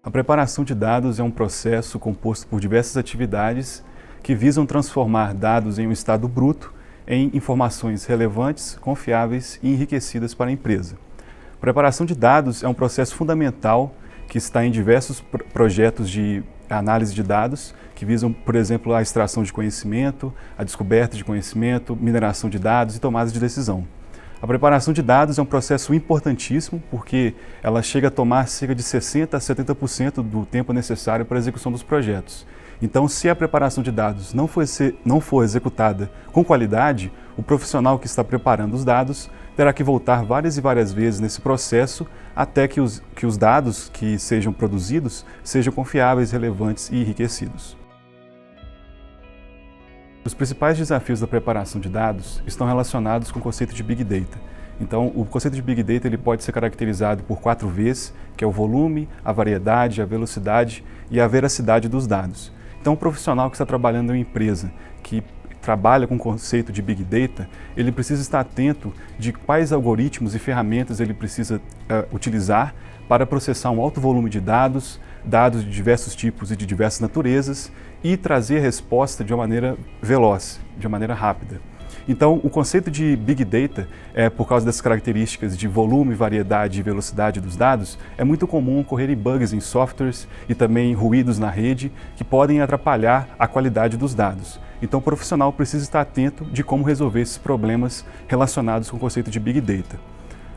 A preparação de dados é um processo composto por diversas atividades que visam transformar dados em um estado bruto em informações relevantes, confiáveis e enriquecidas para a empresa. A preparação de dados é um processo fundamental que está em diversos projetos de análise de dados que visam, por exemplo, a extração de conhecimento, a descoberta de conhecimento, mineração de dados e tomada de decisão. A preparação de dados é um processo importantíssimo porque ela chega a tomar cerca de 60% a 70% do tempo necessário para a execução dos projetos. Então, se a preparação de dados não for executada com qualidade, o profissional que está preparando os dados terá que voltar várias e várias vezes nesse processo até que os dados que sejam produzidos sejam confiáveis, relevantes e enriquecidos. Os principais desafios da preparação de dados estão relacionados com o conceito de Big Data. Então, o conceito de Big Data ele pode ser caracterizado por 4 Vs, que é o volume, a variedade, a velocidade e a veracidade dos dados. Então, o profissional que está trabalhando em uma empresa que trabalha com o conceito de Big Data, ele precisa estar atento de quais algoritmos e ferramentas ele precisa utilizar para processar um alto volume de dados, dados de diversos tipos e de diversas naturezas, e trazer a resposta de uma maneira veloz, de uma maneira rápida. Então, o conceito de Big Data, por causa dessas características de volume, variedade e velocidade dos dados, é muito comum ocorrerem bugs em softwares e também ruídos na rede que podem atrapalhar a qualidade dos dados. Então, o profissional precisa estar atento de como resolver esses problemas relacionados com o conceito de Big Data.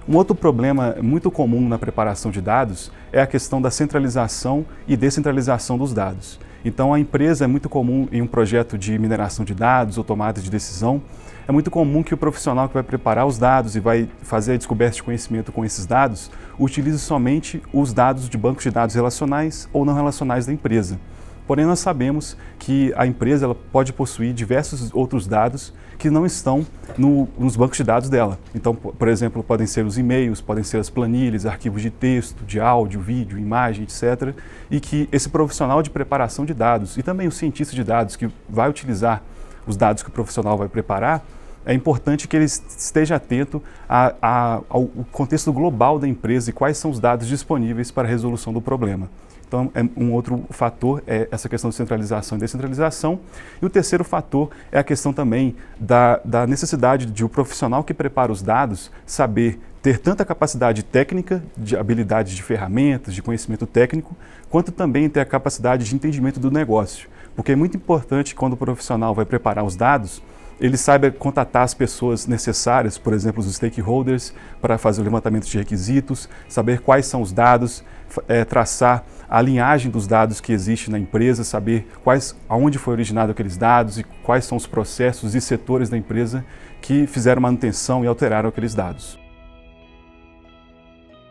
Um outro problema muito comum na preparação de dados é a questão da centralização e descentralização dos dados. Então, a empresa é muito comum em um projeto de mineração de dados ou tomada de decisão, é muito comum que o profissional que vai preparar os dados e vai fazer a descoberta de conhecimento com esses dados utilize somente os dados de bancos de dados relacionais ou não relacionais da empresa. Porém, nós sabemos que a empresa ela pode possuir diversos outros dados que não estão nos bancos de dados dela. Então, por exemplo, podem ser os e-mails, podem ser as planilhas, arquivos de texto, de áudio, vídeo, imagem, etc. E que esse profissional de preparação de dados e também o cientista de dados que vai utilizar os dados que o profissional vai preparar, é importante que ele esteja atento ao contexto global da empresa e quais são os dados disponíveis para a resolução do problema. Então, um outro fator é essa questão de centralização e descentralização. E o terceiro fator é a questão também da necessidade de o profissional que prepara os dados saber ter tanta capacidade técnica, de habilidade de ferramentas, de conhecimento técnico, quanto também ter a capacidade de entendimento do negócio. Porque é muito importante quando o profissional vai preparar os dados, ele saiba contatar as pessoas necessárias, por exemplo, os stakeholders, para fazer o levantamento de requisitos, saber quais são os dados, traçar a linhagem dos dados que existe na empresa, saber aonde foi originado aqueles dados e quais são os processos e setores da empresa que fizeram manutenção e alteraram aqueles dados.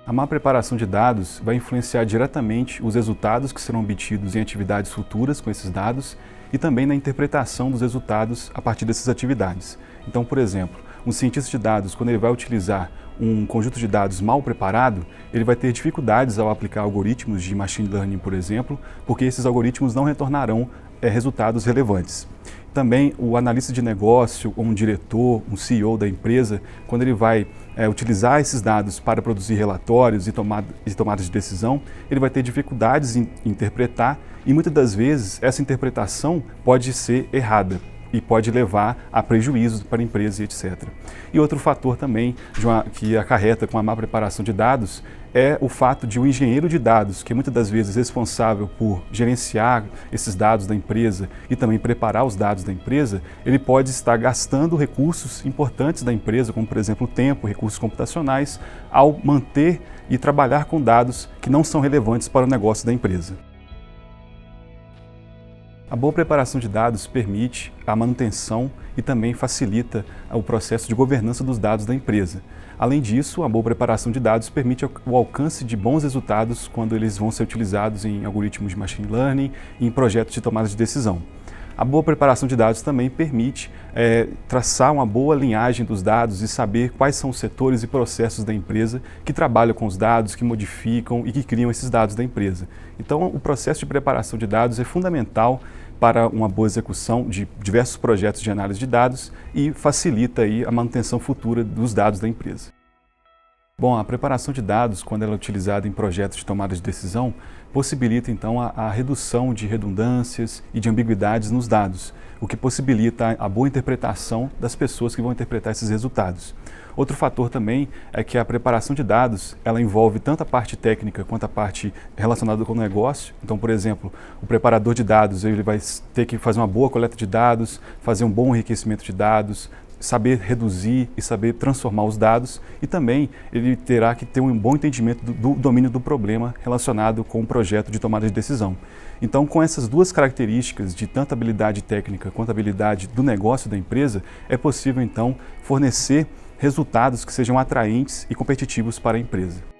A má preparação de dados vai influenciar diretamente os resultados que serão obtidos em atividades futuras com esses dados e também na interpretação dos resultados a partir dessas atividades. Então, por exemplo, um cientista de dados, quando ele vai utilizar um conjunto de dados mal preparado, ele vai ter dificuldades ao aplicar algoritmos de machine learning, por exemplo, porque esses algoritmos não retornarão resultados relevantes. Também o analista de negócio, ou um diretor, um CEO da empresa, quando ele vai utilizar esses dados para produzir relatórios e tomadas de decisão, ele vai ter dificuldades em interpretar e muitas das vezes essa interpretação pode ser errada e pode levar a prejuízos para a empresa e etc. E outro fator também que acarreta com a má preparação de dados é o fato de um engenheiro de dados, que muitas das vezes é responsável por gerenciar esses dados da empresa e também preparar os dados da empresa, ele pode estar gastando recursos importantes da empresa, como por exemplo tempo, recursos computacionais, ao manter e trabalhar com dados que não são relevantes para o negócio da empresa. A boa preparação de dados permite a manutenção e também facilita o processo de governança dos dados da empresa. Além disso, a boa preparação de dados permite o alcance de bons resultados quando eles vão ser utilizados em algoritmos de machine learning e em projetos de tomada de decisão. A boa preparação de dados também permite traçar uma boa linhagem dos dados e saber quais são os setores e processos da empresa que trabalham com os dados, que modificam e que criam esses dados da empresa. Então, o processo de preparação de dados é fundamental para uma boa execução de diversos projetos de análise de dados e facilita aí a manutenção futura dos dados da empresa. Bom, a preparação de dados, quando ela é utilizada em projetos de tomada de decisão, possibilita então a redução de redundâncias e de ambiguidades nos dados, o que possibilita a boa interpretação das pessoas que vão interpretar esses resultados. Outro fator também é que a preparação de dados, ela envolve tanto a parte técnica quanto a parte relacionada com o negócio. Então, por exemplo, o preparador de dados, ele vai ter que fazer uma boa coleta de dados, fazer um bom enriquecimento de dados, saber reduzir e saber transformar os dados, e também ele terá que ter um bom entendimento do domínio do problema relacionado com o projeto de tomada de decisão. Então, com essas duas características de tanto habilidade técnica quanto habilidade do negócio da empresa, é possível então fornecer resultados que sejam atraentes e competitivos para a empresa.